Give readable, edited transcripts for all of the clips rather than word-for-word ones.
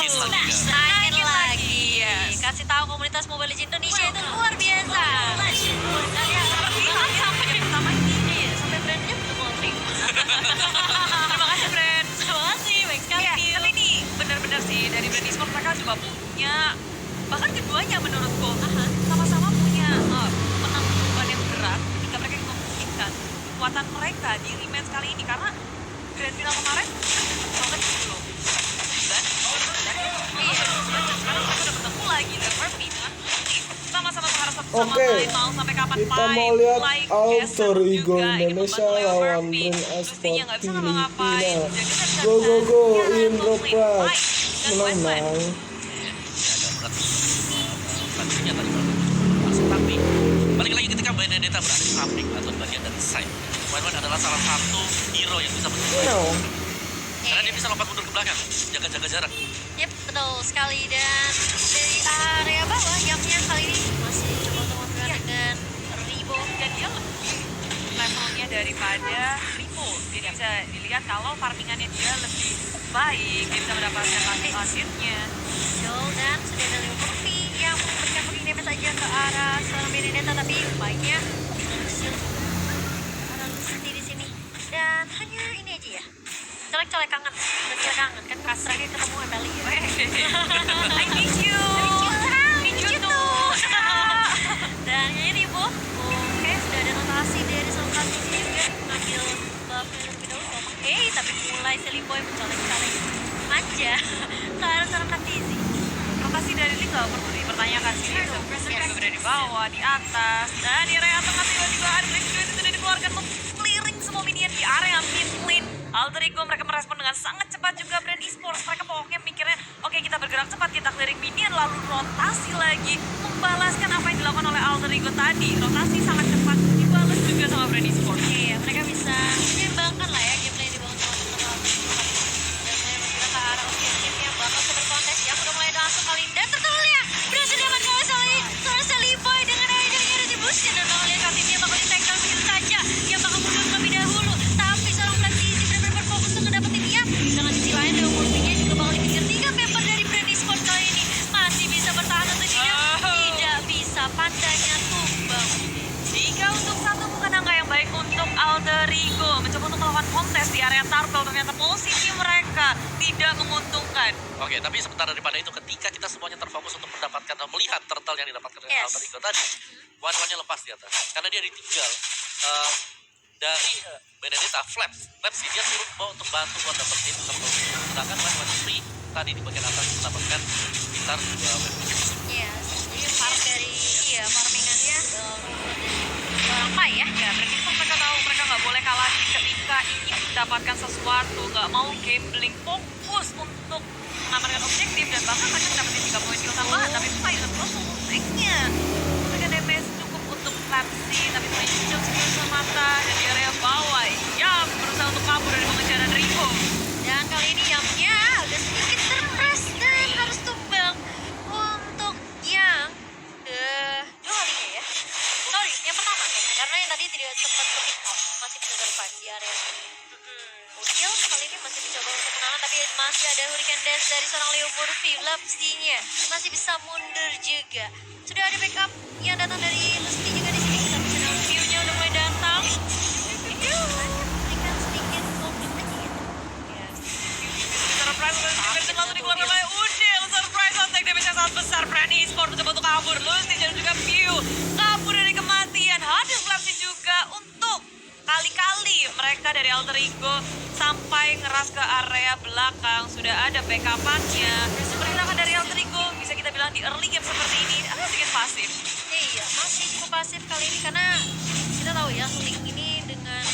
Naikin lagi. Yes. Kasih tahu komunitas Mobile Legends Indonesia itu luar biasa. Dan ya, bahkan sampai yang pertama ini, sampai brandnya belum mau terima. Terima kasih brand. Terima kasih, baik sekali. Ya, tapi ini benar-benar sih dari brand e-sport mereka juga punya, bahkan keduanya menurutku sama-sama punya penentuan yang berat ketika mereka ingin membuktikan kekuatan mereka di rematch kali ini, karena grand final kemarin banget dulu dan sekarang mereka udah bertemu lagi dan Murphy dengan sama-sama berharap satu sama lain mau sampai kapan kita fight, mau lihat mulai Alter geser Ego juga, ini Indonesia membantu Leo lawan Murphy. Green Lucy-nya Esport nggak bisa ngapa-ngapain, Filipina. jadi kita Go go go bisa Indro lihat Pride dan Westland. menang. Agak berat tadinya tadi tapi balik lagi ketika Benedetta berada di samping atau di bagian dari side, Wan adalah salah satu hero yang bisa bermain karena dia bisa lompat mundur ke belakang, jaga-jaga jarak. Yep, betul sekali. Dan dari area bawah Yamnya kali ini masih coba untuk memperhatikan Ribo. Dan dia lebih levelnya daripada Rimo, jadi bisa dilihat kalau farmingannya dia lebih baik, dia bisa mendapatkan lagi hasilnya. Betul, dan sudah ada Leo Murphy yang memberikan booking damage saja ke arah seorang Benedetta, tapi baiknya berhasil arah Lucy di sini. Dan hanya ini aja ya, colek-colek kangen, kan kasarnya ketemu Emily ya. I need you. Need you too. Dan ini Ribo, oke sudah ada rotasi dari seorang Katisi juga mengambil buffnya terlebih dahulu. Oke, tapi mulai Seliboy mencolek-colek manja ke arah seorang Katisi. Rotasi dari ini nggak perlu dipertanyakan sih. Mereka juga berada di bawah, di atas, dan di area tengah tiba-tiba ada Blink Joy sudah dikeluarkan clearing semua minion di area mid lane. Alter Ego mereka merespon dengan sangat cepat juga brand e-sports. Mereka pokoknya mikirnya, oke kita bergerak cepat, kita clearing minion, lalu rotasi lagi. Membalaskan apa yang dilakukan oleh Alter Ego tadi. Rotasi sangat cepat, dibalas juga sama brand e-sports. Iya, mereka bisa menyeimbangkan lah ya gameplay yang dibangun sama teman-teman Alter Ego kali ini. Dan saya bergerak ke arah objektif yang bakal berkontes yang udah mulai langsung kali ini. Dan tertolongnya berhasil diamankan oleh seorang Seliboy dengan adanya retribution. Dan bakal lihat Katisi yang bakal di-take down begitu saja. Yang bakal mundur terlebih dahulu. Tapi seorang praktisi benar-benar berfokus untuk mendapatin dia. Dengan sisi lain, Leo Murphy-nya juga bakal dikejar 3 member dari brand e-sport kali ini. Masih bisa bertahan atau tidak? Tidak bisa, pandanya tumbang. 3-1 bukan angka yang baik untuk Alter Ego. Mencoba untuk melakukan kontes di area Turtle, ternyata posisi mereka tidak menguntungkan. Oke, tapi sebentar daripada itu, ketika kita semuanya terfokus untuk mendapatkan atau melihat turtle yang didapatkan oleh Alter Ego tadi, Wan-Wannya lepas di atas karena dia ditinggal dari Benedetta. Flaps sih dia turun bawah untuk bantu buat dapetin turtle, sedangkan Wan free tadi di bagian atas mendapatkan sekitar 2 web. Iya, jadi part dari farmingannya orang Pai ya. Ya, berarti mereka tahu mereka nggak boleh kalah ketika ingin mendapatkan sesuatu, nggak mau gambling, fokus untuk mengamankan objektif, dan bahkan mereka mendapatkan 3 poin kill tambahan. Tapi Fire Cross musiknya mereka damage cukup untuk Lapsi, tapi main jauh skill semata dan di area bawah ya berusaha untuk kabur dari pengejaran Rivo. Dan kali ini Yamnya agak sedikit terpres dan harus tumbang untuk yang kedua kalinya ya. Sorry, yang pertama karena yang tadi tidak sempat ke pick up, masih bisa survive di area ini. Udil kali ini masih mencoba untuk menang, tapi masih ada Hurricane Dash dari seorang Leo Murphy. Lapsinya masih bisa mundur juga. Sudah ada backup yang datang dari Lusty juga di sini. Kita bisa dalam view-nya udah mulai datang. Berikan sedikit konflik aja gitu. Ya, surprise langsung dikeluarkan oleh Udil. Surprise attack damage yang sangat besar. Brand e-sport mencoba untuk kabur. Lusty dan juga View kabur dari kematian. Hadir Lapsi juga untuk kali-kali mereka dari Alter Ego sampai ngeras ke area belakang. Sudah ada backup-nya. Pergerakan dari Alter Ego bisa kita bilang di early game seperti ini sedikit pasif. Iya, masih cukup pasif kali ini karena kita tahu ya Link ini dengan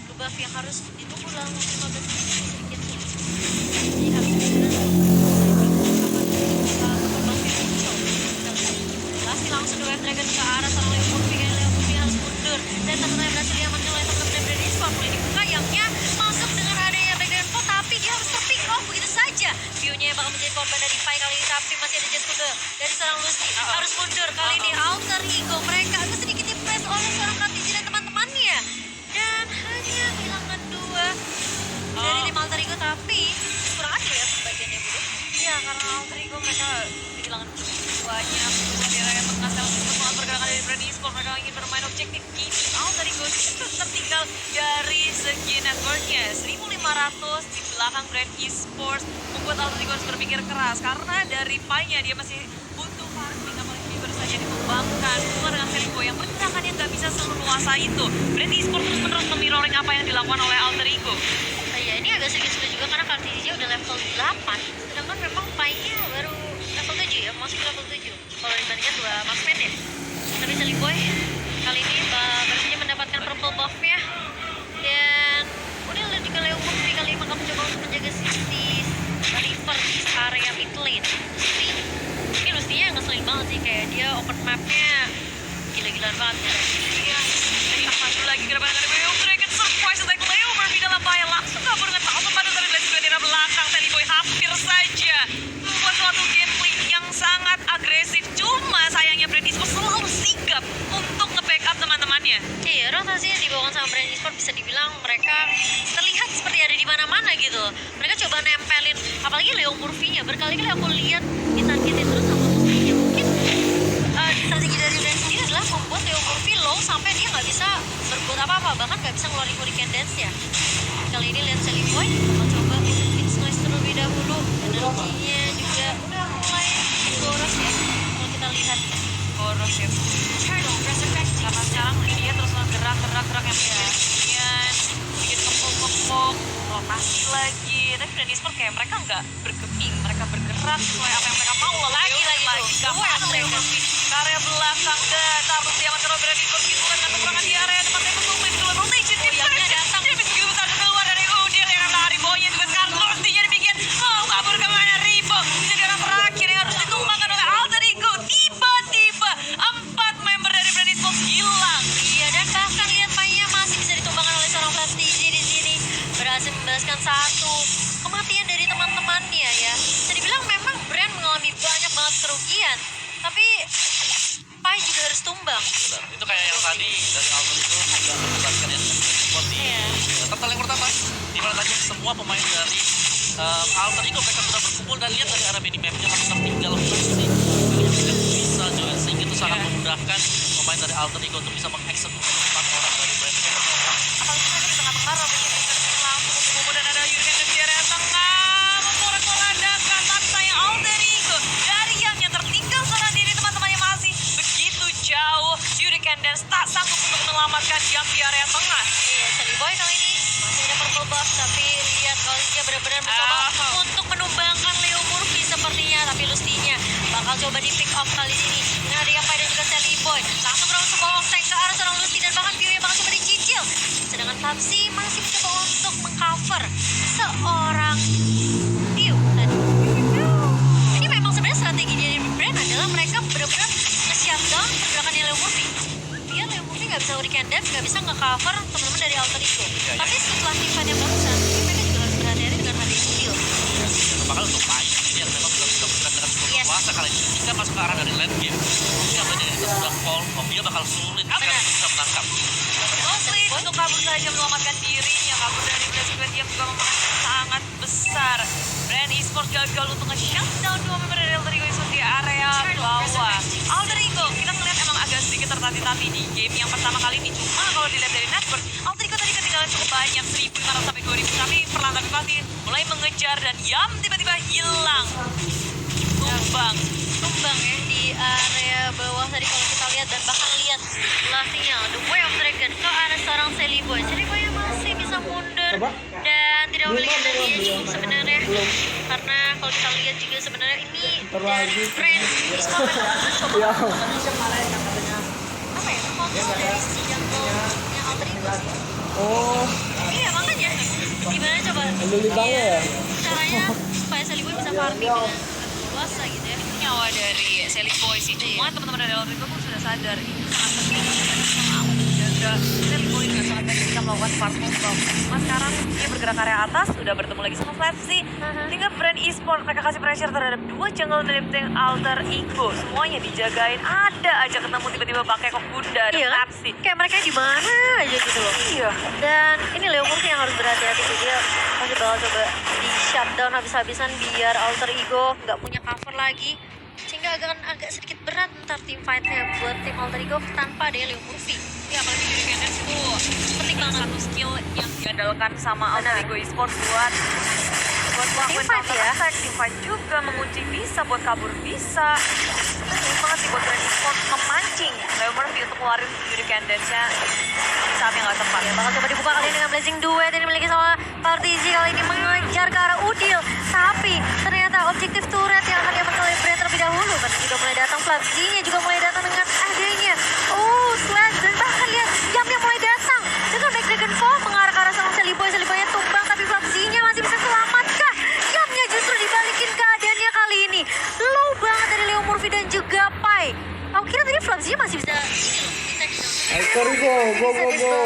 blue buff yang harus ditunggu dalam waktu 15 menit sedikit sulit. Jadi harus pasti langsung dengan Dragon ke arah seorang Leo Murphy. Leo Murphy harus mundur dan tentunya berhasil diamankan oleh teman-teman dari Sport. Mulai dibuka Yamnya masuk dengan adanya backdown pot, tapi dia harus terpick off begitu saja. View-nya bakal menjadi korban dari Pai kali ini, tapi masih ada Just Kuda dari seorang Lusty. Harus mundur kali ini Alter Ego. Mereka agak sedikit impress oleh seorang Pratiji dan teman-temannya. Dan hanya kehilangan 2 dari tim Alter Ego, tapi kurang adil ya pembagiannya, Budi. Iya, karena mereka kehilangan banyak di area tengah. Sekarang semangat pergerakan dari Brand Esports, mereka ingin bermain objektif gini. Alter Ego tertinggal dari segi networknya 1.500 di belakang Brand Esports, membuat Alter Ego harus berpikir keras karena dari pie-nya dia masih butuh farming, apalagi dia baru saja dikembangkan bukan dengan Celiboy yang pergerakannya nggak bisa seleluasa itu. Brand Esports terus menerus memirroring apa yang dilakukan oleh Alter Ego. Ya ini agak sedikit sulit juga karena Kartisia udah level 8, sedangkan memang Pai-nya baru level 7 ya, masuk ke level 7 kalau dibandingkan dua marksman ya. Tapi Celiboy kali ini baru saja mendapatkan purple buff-nya, dan udah lihat juga Leo Murphy kali ini mencoba untuk menjaga sisi River di area mid lane. Ini Lustinya ngeselin banget sih, kayak dia open map-nya gila-gilaan banget ya. Iya, dari maju lagi ke depan dari Leo Dragon, surprise attack Leo Murphy dalam bahaya, langsung kabur dengan tak otomatis dari Blaze Bandera belakang. Celiboy hampir saja membuat suatu gameplay yang sangat agresif, cuma sayangnya Brand Esports selalu sigap untuk nge-backup teman-temannya. Iya, rotasi yang dibawakan sama Brand Esports bisa dibilang mereka terlihat seperti ada di mana-mana gitu. Mereka coba nempelin, apalagi Leo Murphy-nya. Berkali-kali aku lihat ditargetin terus sama musuhnya. Mungkin strategi dari Brand sendiri adalah membuat Leo Murphy low sampai dia nggak bisa berbuat apa-apa, bahkan nggak bisa ngeluarin Hurricane Dance-nya. Kali ini lihat Celiboy mencoba Fix Noise terlebih dahulu, energinya juga udah mulai boros ya kalau kita lihat. Boros ya. Karena sekarang dia terus gerak yang kemudian bikin kepok-kepok, rotasi lagi. Tapi Brand Esports kayak mereka nggak bergeming, mereka bergerak sesuai apa yang mereka mau. Lagi gampang Leo Murphy ke area belakang dan taruh diaman terus Brand Esports gitu dengan kekurangan di area depan tembok tumit dulu rotation yang datang. dia bisa juga keluar dari Udir yang lari bawahnya juga sekarang Lurtinya dibikin mau kabur kemana Rivo jadi orang terakhir yang harus ditumbangkan oleh Alter Ego. Tiba-tiba 4 member dari Brand Esports hilang. Iya, dan bahkan lihat Pai-nya masih bisa ditumbangkan oleh seorang Flash TG di sini, berhasil membalaskan satu kematian dari teman-temannya ya. Bisa dibilang memang Brand mengalami banyak banget kerugian, tapi Pai juga harus tumbang. Benar. Itu kayak yang tadi dari Alter itu juga menjelaskan yang spot di total yang pertama, di mana tadi semua pemain dari Alter Ego mereka sudah berkumpul dan lihat dari arah minimapnya masih tertinggal posisi yang tidak bisa juga, sehingga itu sangat memudahkan pemain dari Alter Ego untuk bisa mengeksekusi 4 orang dari Brand. Apalagi tadi di tengah-tengah langsung untuk Bobo dan ada Yurgen di area tengah memporak-porandakan, tapi sayang Alter Ego dari yang tertinggal seorang diri, teman-temannya masih begitu jauh. Yurgen dan tak sanggup untuk menyelamatkan yang di area tengah. Iya, Celiboy kali ini masih ada purple buff, tapi lihat kalau dia benar-benar mencoba untuk menumbangkan Leo Murphy sepertinya, tapi Lustinya bakal coba di pick off kali ini. Nah, ada yang Pai dan juga Celiboy langsung berlangsung sebuah off-tank ke arah seorang Lusty, dan bahkan Fury bakal coba dicicil. Sedangkan Fabsi masih mencoba untuk mengcover seorang Pew tadi. Ini memang sebenarnya strategi dari Brand adalah mereka benar-benar nge-shutdown pergerakannya Leo Murphy. Dia Leo Murphy nggak bisa Hurricane Dance, nggak bisa nge-cover teman-teman dari Alter Ego. Tapi setelah event yang barusan, mereka juga harus berhati-hati dengan hard steal. Bahkan untuk Pai yang memang sudah bisa bergerak dengan cukup leluasa kali ini, jika masuk ke arah dari late game, jika Bandera itu sudah call, dia bakal sulit sekali untuk bisa menangkap. Mostly untuk kabur saja menyelamatkan dirinya, kabur dari Blaze Bandera yang juga mempunyai sangat besar. Brand Esports gagal untuk nge-shutdown 2 member dari Alter Ego di area bawah. Alter Ego kita melihat emang agak sedikit tertati-tati di game yang pertama kali ini, cuma kalau dilihat dari network Alter Ego tadi ketinggalan cukup banyak 1.500 sampai 2.000, tapi perlahan tapi pasti mulai mengejar dan Yam tiba-tiba hilang. Tumbang ya di area bawah tadi kalau kita lihat, dan bahkan lihat sebelah sinyal The Way of Dragon ke arah seorang Celiboy. Celiboy yang masih bisa mundur dan tidak memiliki energi yang cukup sebenarnya, karena kalau kita lihat juga sebenarnya ini dari Brand Esports mencoba apa ya, kontrol dari si jungle yang Alter Ego sih. Oh, Iya, makanya gimana coba lulibangnya ya? caranya supaya Celiboy bisa farming dengan luasa gitu ya. Nyawa dari Celiboy sih, cuma teman-teman dari Alter Ego pun sudah sadar ini sangat penting untuk menjaga Bunda. Sally Boy dengan sangat baik ketika melakukan part tumbang. Cuma sekarang dia bergerak ke area atas, sudah bertemu lagi sama Flapsy. Hingga brand e-sport mereka kasih pressure terhadap dua jungle dari tim Alter Ego. Semuanya dijagain, ada aja ketemu tiba-tiba pakai kok Bunda dan Iya kan? Flapsy. Kayak mereka di mana aja gitu loh. Iya. Dan ini Leo Murphy yang harus berhati-hati sih, dia masih bakal coba di shutdown habis-habisan biar Alter Ego nggak punya cover lagi, sehingga agak sedikit berat ntar tim fightnya buat tim Alter Ego tanpa ada Leo Murphy. Ya apalagi di Candace itu penting banget satu skill yang diandalkan sama Alter Ego Esports buat melakukan Teamfight counter ya. attack, teamfight juga, mengunci bisa, buat kabur bisa. Penting banget sih buat Brand Esports memancing Leo Murphy untuk keluarin Yuri Candace-nya di saat yang gak tepat. Ya, bakal coba dibuka kali ini dengan Blazing Duet yang dimiliki sama Partizi, kali ini mengejar ke arah Udil, tapi ternyata objektif turret yang akan diamankan oleh Brand terlebih dahulu. Kan juga mulai datang, Flapsy-nya juga mulai datang dengan adanya Slash, dan bahkan lihat Yam yang mulai datang dengan Black Dragon Fall mengarah ke arah sama Sally Boy-nya tumbang, tapi Flapsy-nya masih bisa selamatkah? Yamnya justru dibalikin keadaannya kali ini. Low banget dari Leo Murphy dan juga Pai. Aku kira tadi Flapsy-nya masih bisa Alter Ego, go.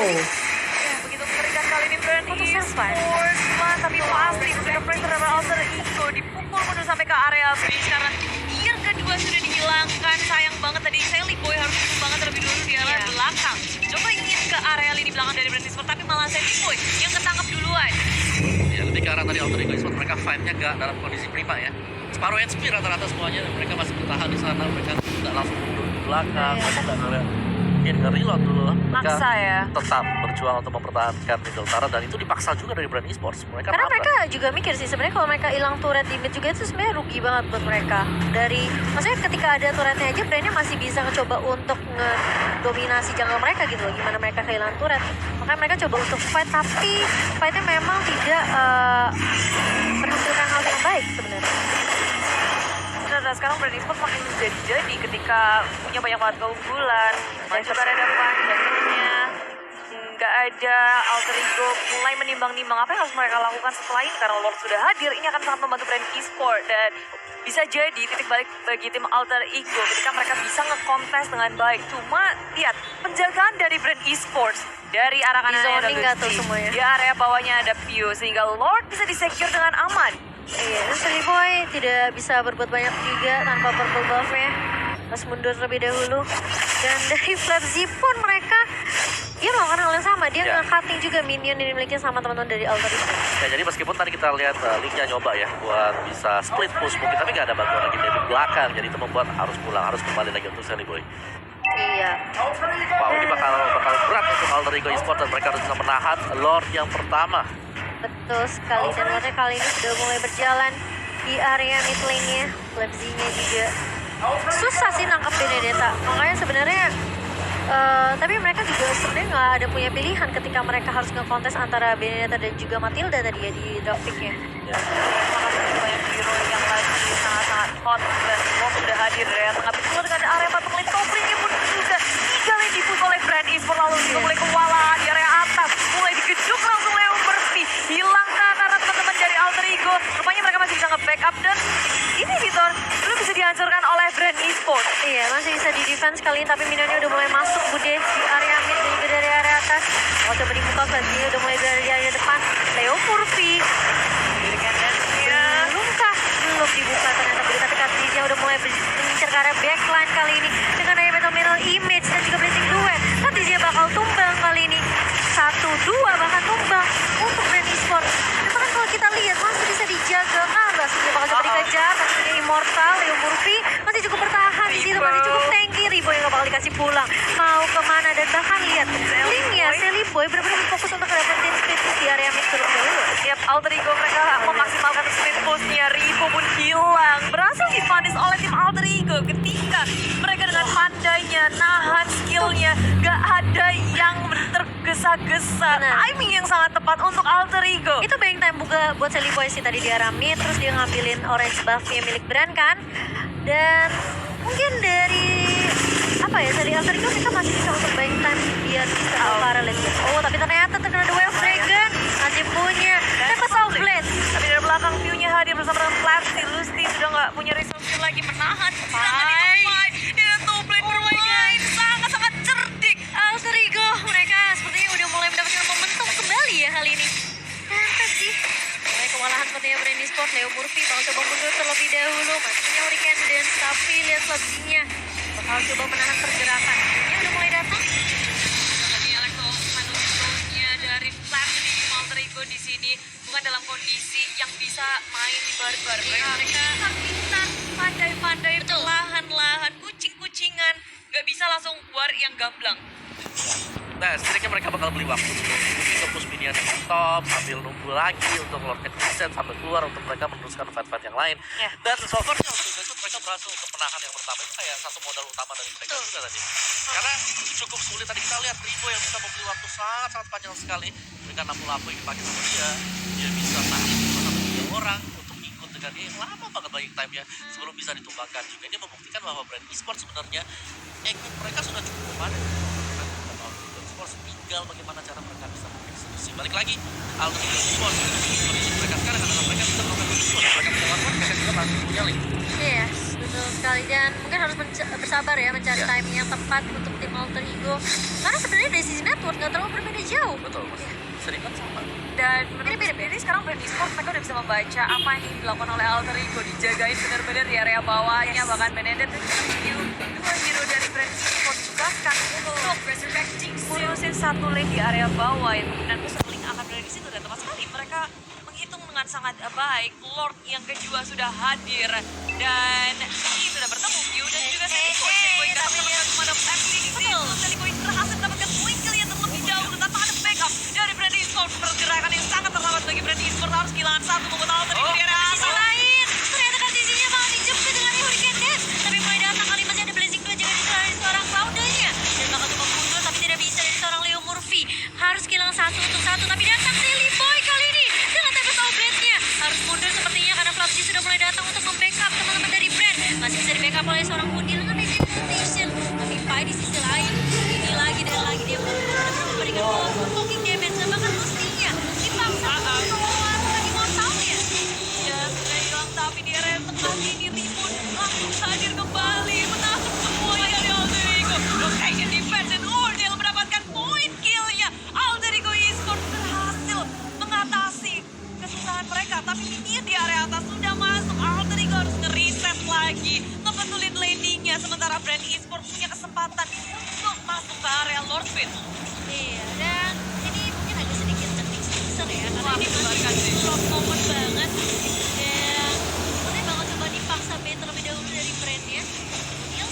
Ya, begitu mengerikan kali ini Brand Esports, tapi pasti memberikan pressure dari Alter Ego, dipukul mundur sampai ke area bridge karena gear kedua sudah dihilangkan. Sayang banget tadi Sally Boy harus turun banget terlebih dulu di area belakang. Coba ingin ke area lini belakang dari Brand Esports, tapi malah Sally Boy yang ketangkap duluan. Ya, lebih ke arah tadi Alter Ego Esports, mereka fight-nya gak dalam kondisi prima ya. Separuh HP rata-rata semuanya, mereka masih bertahan di sana, mereka tidak langsung mundur ke belakang, mereka tidak nge-reload dulu. Mereka Maksa ya. tetap berjuang untuk mempertahankan middle turret, dan itu dipaksa juga dari Brand Esports. Mereka Karena apa? mereka juga mikir sih sebenarnya kalau mereka hilang turret di mid juga itu sebenarnya rugi banget buat mereka. Maksudnya ketika ada turretnya aja brandnya masih bisa mencoba untuk ngedominasi jungle mereka gitu loh. Gimana mereka kehilangan turret. Makanya mereka coba untuk fight, tapi fightnya memang tidak menghasilkan hal yang baik sebenarnya. Nah, sekarang Brand Esports makin menjadi ketika punya banyak banget keunggulan. Masuk ke area depan, jadinya nggak ada Alter Ego mulai menimbang-nimbang apa yang harus mereka lakukan setelah ini, karena Lord sudah hadir. Ini akan sangat membantu Brand Esports dan bisa jadi titik balik bagi tim Alter Ego ketika mereka bisa nge-contest dengan baik. Cuma lihat penjagaan dari Brand Esports dari arah kanannya ada Zoning nggak tuh Gusti, semuanya? di area bawahnya ada Pio, sehingga Lord bisa disecure dengan aman. Iya, dan Sally Boy tidak bisa berbuat banyak juga tanpa purple buff-nya. Harus mundur terlebih dahulu. Dan dari Flapsy pun mereka, dia melakukan hal yang sama. Dia Ya. nge-cutting juga minion yang dimiliki sama teman-teman dari Alter Ego. Ya, jadi meskipun tadi kita lihat Linknya nyoba ya buat bisa split push mungkin, tapi nggak ada bantuan lagi dari belakang, jadi itu membuat harus pulang, harus kembali lagi untuk Sally Boy. Iya. Wow, ini bakal berat untuk Alter Ego Esports, dan mereka harus bisa menahan Lord yang pertama. Betul sekali, dan warnanya kali ini sudah mulai berjalan di area mid lane-nya. Flapsy-nya juga susah sih nangkap Benedetta, makanya sebenarnya tapi mereka juga sebenarnya nggak ada punya pilihan ketika mereka harus nge-contest antara Benedetta dan juga Matilda tadi ya di drop pick-nya. Ya. Makasih banyak hero yang lagi sangat-sangat hot dan semua sudah hadir dari area tengah. Betul dengan area bottom lane, top lane-nya pun juga 3 lane dipush oleh Brand Esports, lalu juga mulai kewalahan di area atas, mulai dikejut langsung Leo Murphy, hilangkah karena teman-teman dari Alter Ego. Rupanya mereka masih bisa nge-backup, dan ini Vitor belum bisa dihancurkan oleh Brand Esports. Iya, masih bisa di defense kali ini, tapi minionnya udah mulai masuk Bude di area mid dan juga dari area atas. Mau coba dibuka, Flapsy-nya udah mulai berada di area depan. Leo Murphy belum dibuka ternyata Bude, tapi Katrina udah mulai mengincar ke arah backline kali ini dengan area Metal Mirror Image dan juga Blazing Duet. Katrina bakal tumbang kali ini, 1-2 bahkan tumbang untuk Brand Esports. Dan bahkan kalau kita lihat masih bisa dijaga karena sudah bakal coba dikejar, tapi punya Immortal. Leo Murphy masih cukup bertahan di situ, masih cukup tanky. Ribo yang gak bakal dikasih pulang, mau kemana, dan bahkan lihat linknya Sally Boy benar-benar fokus untuk dapetin speed push di area mid terus dahulu. Tiap Alter Ego mereka memaksimalkan speed push-nya. Ribo pun hilang, berhasil dipanis oleh tim Alter Ego ketika mereka dengan pandainya nahan skillnya, gak ada yang tergesa-gesa. Timing yang sangat tepat untuk Alter Ego. Itu buying time juga buat Sally Boy sih tadi di area mid, terus dia ngambilin orange buff-nya milik Brand kan. Dan mungkin dari dari Alter Ego mereka masih bisa untuk buying time biar bisa ke arah lane. Oh, tapi ternyata terkena The Wave Dragon, masih punya Tempest of Blade. Tapi dari belakang view-nya hadir bersama dengan Flapsy. Lusty sudah nggak punya resource lagi, menahan serangan itu. Dan top lane bermain sangat-sangat cerdik. Alter Ego mereka dahulu. Masih punya Hurricane Dance, tapi lihat selanjutnya bakal coba menahan pergerakan. Ini udah mulai datang. Tadi Electro-nya dari Flash di Alter Ego di sini bukan dalam kondisi yang bisa main di barbar. Mereka pintar, pandai-pandai, perlahan-lahan, kucing-kucingan, nggak bisa langsung war yang gamblang. Nah, setidaknya mereka bakal beli waktu dulu. Untuk push minion yang di top, sambil nunggu lagi untuk Lord Vincent sambil keluar untuk mereka meneruskan fight-fight yang lain. Ya. Dan so far waktu itu mereka berhasil untuk menahan yang pertama itu kayak satu modal utama dari mereka juga tadi. Karena cukup sulit tadi kita lihat Rivo yang bisa membeli waktu sangat panjang sekali dengan lampu-lampu yang dipakai sama dia bisa tahan sama 3 orang untuk ikut dengan dia yang lama banget buying time-nya sebelum bisa ditumbangkan juga. Ini membuktikan bahwa brand e-sport sebenarnya mereka sudah cukup memadai. Tinggal bagaimana cara mereka bisa mengeksekusi. Balik lagi, Alter Ego Esports kondisi mereka sekarang adalah mereka bisa melakukan e-sport, mereka bisa lakukan, mereka juga masih punya link. Yes, betul sekali. Dan mungkin harus bersabar ya mencari Ya. timing yang tepat untuk tim Alter Ego. Karena sebenarnya dari sisi network nggak terlalu berbeda jauh. Betul, sering kan sama. Dan menurut sendiri sekarang brand e-sport mereka udah bisa membaca apa yang dilakukan oleh Alter Ego, dijagain benar-benar di area bawahnya. Bahkan Benedetta itu dua hero dari brand e-sport juga kan untuk resurrecting ngurusin satu lane di area bawah yang kemungkinan besar link akan berada di situ. Dan tepat sekali mereka menghitung dengan sangat baik. Lord yang kedua sudah hadir dan ini sudah bertemu Q dan juga Selikoy. Selikoy datang menemukan pemadam FC di situ. Selikoy berhasil mendapatkan point kill yang terlebih dahulu tanpa ada backup dari brand e-sport. Pergerakan yang sangat terlambat bagi brand e-sport, harus kehilangan satu membuat Alter Ego di area Di sisi atas. lain, ternyata kan sisinya malah dijemput dengan Hurricane Dance. Tapi mulai datang kali masih ada Blazing 2 juga dari seorang Cloud-nya. Dan bakal coba mundur tapi tidak bisa dari seorang Leo Murphy. Harus kehilangan 1 untuk 1 tapi datang Silly Boy kali ini dengan Tempest Blade-nya. Harus mundur sepertinya karena Flapsy sudah mulai datang untuk membackup teman-teman dari brand. Masih bisa di-backup oleh seorang Kundil dengan Retribution. Tapi Pai di sisi lain, ini lagi dan lagi dia benar-benar memberikan poking damage dan bahkan mestinya dipaksa untuk keluar lagi mortalnya. Ya, sudah hilang tapi di area tengah ini Ribun langsung hadir kembali menahan semuanya dari Alter Ego. Rotation defense dan Ordel mendapatkan point kill-nya. Alter Ego Esports berhasil mengatasi kesusahan mereka, tapi ini di area atas sudah masuk. Alter Ego harus nge-reset lagi, ngebetulin landing-nya, sementara brand e-sport punya kesempatan untuk masuk ke area Lord Pit. Iya, dan ini mungkin agak sedikit terbisar ya karena Wah, ini menyebarkan masih sih. drop moment banget. Dan sepertinya bakal coba dipaksa B terlebih dahulu dari brandnya. Kundil.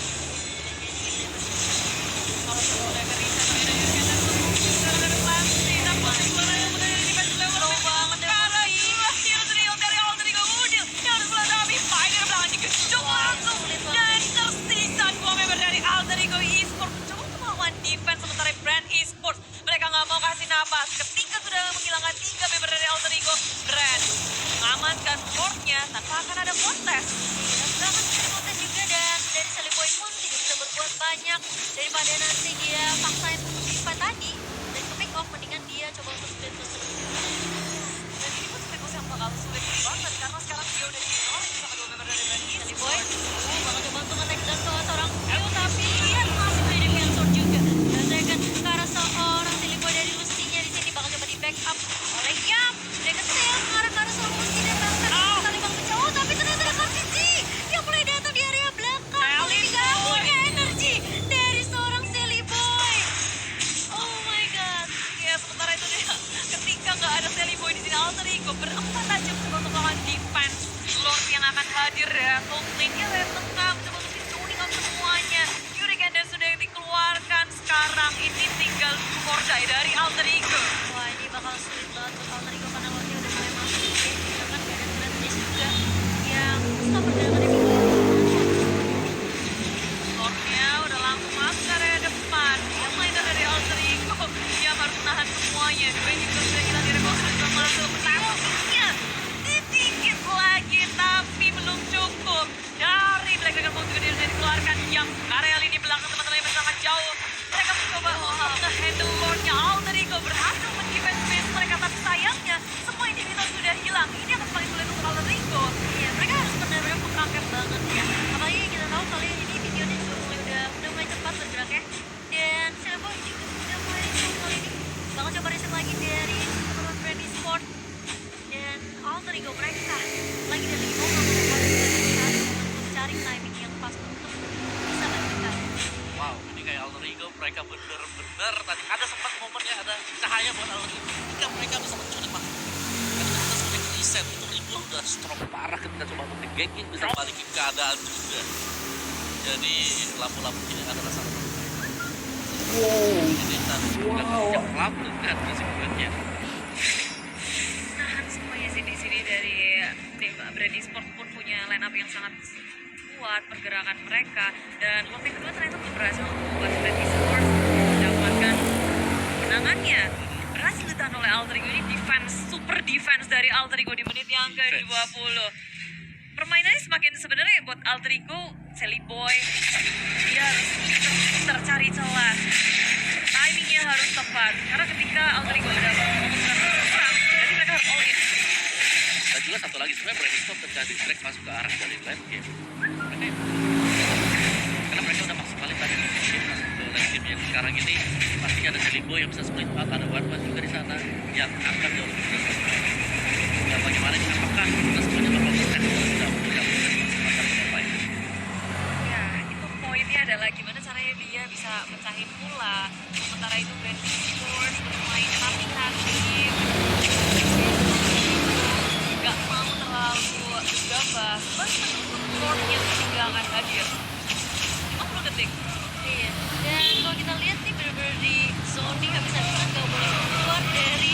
Kalau sudah ke-reset, tapi ada juga dan benar-benar pasti dapat suara yang benar dari defense level Low banget ya, karena dua hero trio dari Alter Ego Udil yang harus meladapi Pai dari belakang digedok langsung dan tersisa 2 member dari Alter Ego Esports mencoba untuk melawan defense sementara brand esports mereka nggak mau kasih napas ketika sudah menghilangkan 3 member dari Alter Ego. Brand mengamankan boardnya tanpa akan ada kontes. Iya, bahkan bisa kontes juga dan dari Seliboy pun tidak bisa berbuat banyak daripada nanti dia paksain untuk di-fight tadi dan ke pick off mendingan dia coba untuk split terus. Dan ini pun sebenarnya yang bakal sulit banget karena sekarang dia udah di-knowledge sama 2 member dari brand Seliboy, esports. bakal coba untuk nge-take down ke seorang Q tapi lihat masih punya Deviant Sword juga. Dan Dragon ke arah seorang Seliboy dari Lustinya di sini bakal coba di-backup oleh Yam. Dragon Tail mengarah ke arah seorang Lusti dan bahkan sekali bang menjauh tapi ternyata ada Cortigi yang mulai datang di area belakang. Kali ini gak punya energi dari seorang Seliboy. Oh my god. Ya sementara itu dia ketika nggak ada Sally Boy di sini Alter Ego berempat aja mencoba untuk melawan defense Lord yang akan hadir ya top lane-nya dari tengah mencoba untuk tuning up semuanya. Hurricane Dance sudah dikeluarkan sekarang ini tinggal Mordai dari Alter Ego. Wah ini bakal sulit banget untuk Alter Ego karena Lordnya udah mulai masuk ke game. Sedangkan gak ada Trendlist juga yang stop pergerakan dari Lordnya udah langsung masuk ke area depan. Yang lainnya dari Alter Ego yang harus menahan semuanya. Dua ini juga sudah hilang di rekonstruksi juga masuk. Menangnya sedikit lagi tapi belum cukup. Dari Black Dragon Ball juga dia sudah dikeluarkan. Yang area lini belakang teman-teman yang sangat jauh. Mereka mencoba untuk nge-handle Lordnya. Alter Ego berhasil men-defense base mereka. Tapi sayangnya semua identitas sudah hilang. Ini akan paling sulit untuk Alter Ego. Iya, mereka harus benar-benar memperangkat banget ya. Apalagi kita tahu kali ini videonya juga udah mulai cepat bergeraknya. Dan Seliboy juga udah mulai reset kali ini. Bakal coba reset lagi dari teman-teman brand e-sport. Dan Alter Ego mereka lagi dan lagi mau melakukan mereka benar-benar tadi ada sempat momennya ada cahaya buat Alter Ego ketika mereka bisa mencuri mah. Ketika kita sudah reset itu Ribu udah stroke parah ketika coba untuk di-ganking bisa balikin keadaan juga. Jadi lampu-lampu ini adalah salah satu. Jadi tadi yang lampu kan kesimpulannya. Nahan semuanya sih di sini dari tim Brand Esports pun punya line up yang sangat kuat pergerakan mereka, dan leg kedua ternyata belum berhasil untuk membuat Brand Esports mendapatkan kemenangannya. Berhasil ditahan oleh Alter Ego, ini super defense dari Alter Ego di menit yang ke-20. Permainannya semakin sebenarnya buat Alter Ego, Sally Boy dia harus tercari celah, timingnya harus tepat, karena ketika Alter Ego udah memutuskan perang, jadi mereka harus all in. Dan juga satu lagi sebenarnya Brand Esports ketika di-track masuk ke arah dari lane game. Karena mereka udah maksimalin tadi masuk ke lane game yang sekarang ini pastinya ada Celibo yang bisa split out, ada Warman juga di sana yang akan jauh lebih besar. Dan bagaimana apakah kita semuanya bakal bisa tidak semacam apa ini? Ya, itu poinnya adalah gimana caranya dia bisa mecahin pula. Sementara itu Brand Esports bermain hati-hati, gak mau terlalu gegabah, bahkan menunggu Lord yang juga akan hadir 50 detik. Iya. Dan kalau kita lihat nih bener-bener di zoning habis-habisan gak boleh keluar dari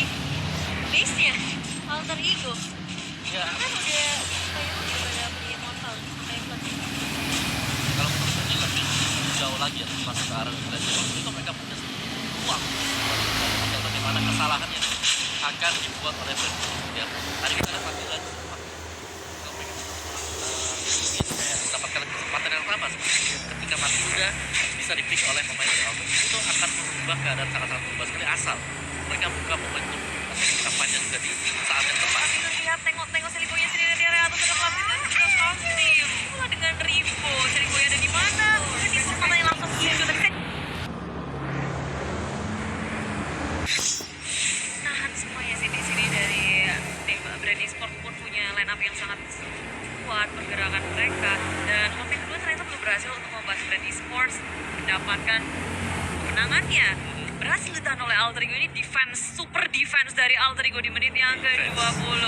base-nya Alter Ego. Ya, Kan udah kayaknya udah pada punya mortal sampai plus. kalau menurut saya lebih jauh lagi ya masuk ke arah lane game itu mereka punya uang. Dan bagaimana kesalahan yang akan dibuat oleh Brand Esports ya. Tadi kita dapat bilang kalau mereka ingin mendapatkan kesempatan yang sama seperti ketika mati udah bisa di-pick oleh pemain dari Alter Ego, itu akan merubah keadaan sangat-sangat berubah sekali asal mereka buka momentum atau kampanye juga di saat yang tepat. Kita lihat tengok Sally Boy-nya sendiri di area atas, ada Plastik dan juga Kostim. Pula dengan Rivo, Sally Boy ada di mana? Brand Esports matanya langsung hijau, tapi kan nahan semuanya sih di sini dari tim Brand Esports pun punya line up yang sangat kuat pergerakan mereka, dan leg kedua ternyata belum berhasil untuk membuat Brand Esports mendapatkan kemenangannya. Berhasil ditahan oleh Alter Ego, ini super defense dari Alter Ego di menit yang ke-20.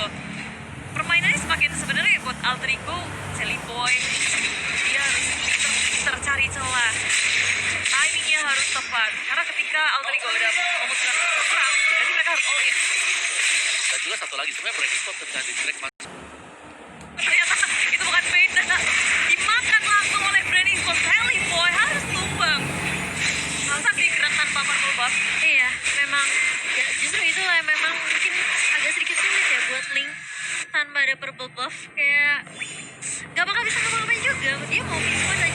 Permainannya semakin sebenarnya buat Alter Ego, Sally Boy dia harus tercari celah, timingnya harus tepat, karena ketika Alter Ego udah memutuskan perang, jadi mereka harus all in. Dan juga satu lagi sebenarnya Brand Esports ketika di-track masuk Ternyata itu bukan beda, dimakan langsung oleh Brand Esports. Sally Boy harus tumbang. Masa digerak tanpa purple buff? Iya, memang ya, justru itulah yang memang mungkin agak sedikit sulit ya buat Link tanpa ada purple buff, kayak gak bakal bisa ngapa-ngapain juga. Dia mau fix point aja